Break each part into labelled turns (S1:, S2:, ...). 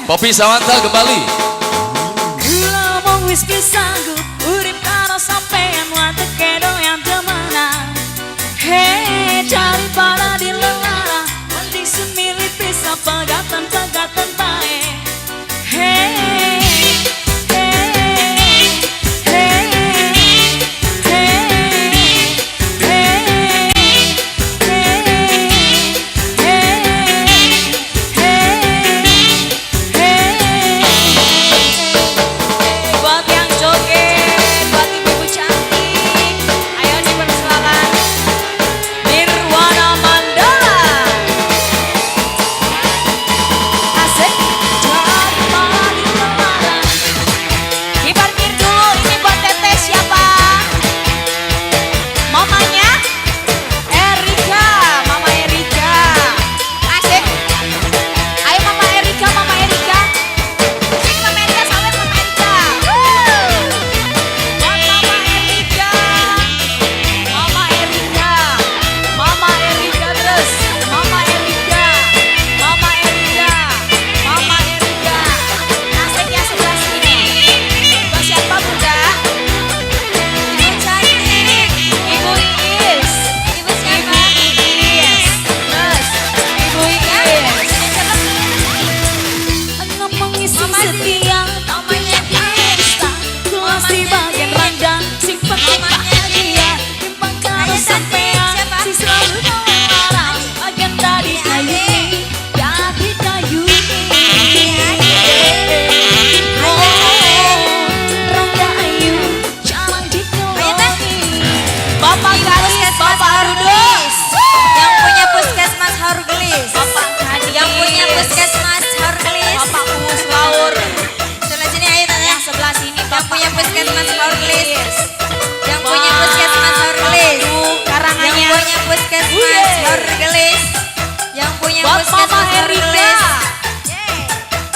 S1: Poppy Samantha kembali.
S2: Kula mong wis sanggup urip karo sampean watek kedo yang temenan. Hei daripada dilelara mending semilih pisah pegatan-pegatan bae. Hei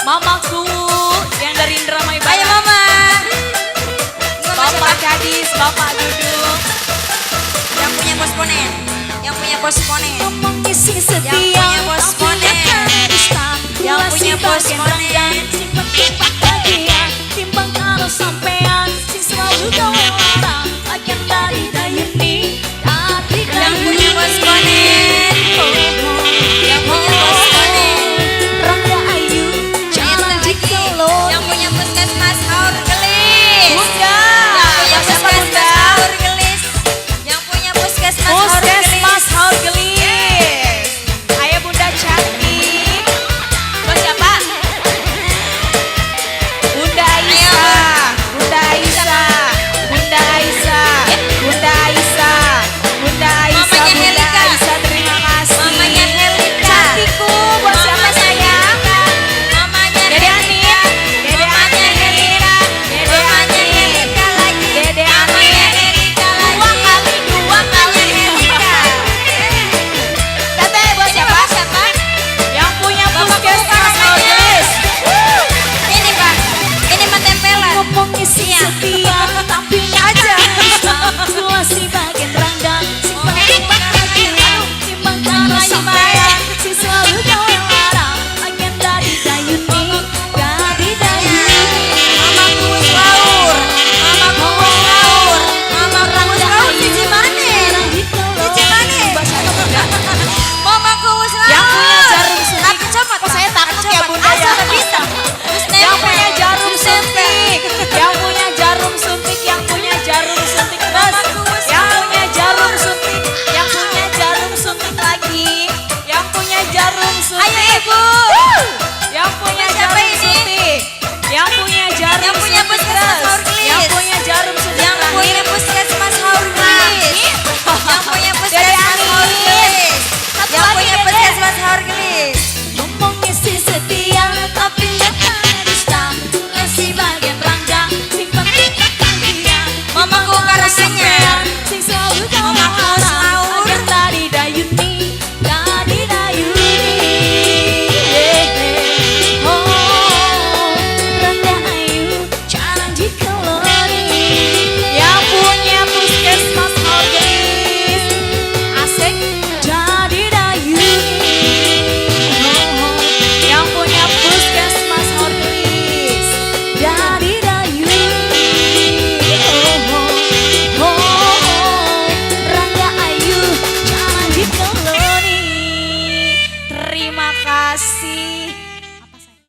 S2: Mamaku yang dari Indramayu.
S3: Ayo mama.
S2: Bapak gadis, bapak duduk.
S3: Yang punya bos ponen. Yang punya bos ponen.
S2: Mengisi setia.
S3: Yang punya bos ponen. Yang punya bos ponen.
S2: Timbang karo sampean, sing selalu kau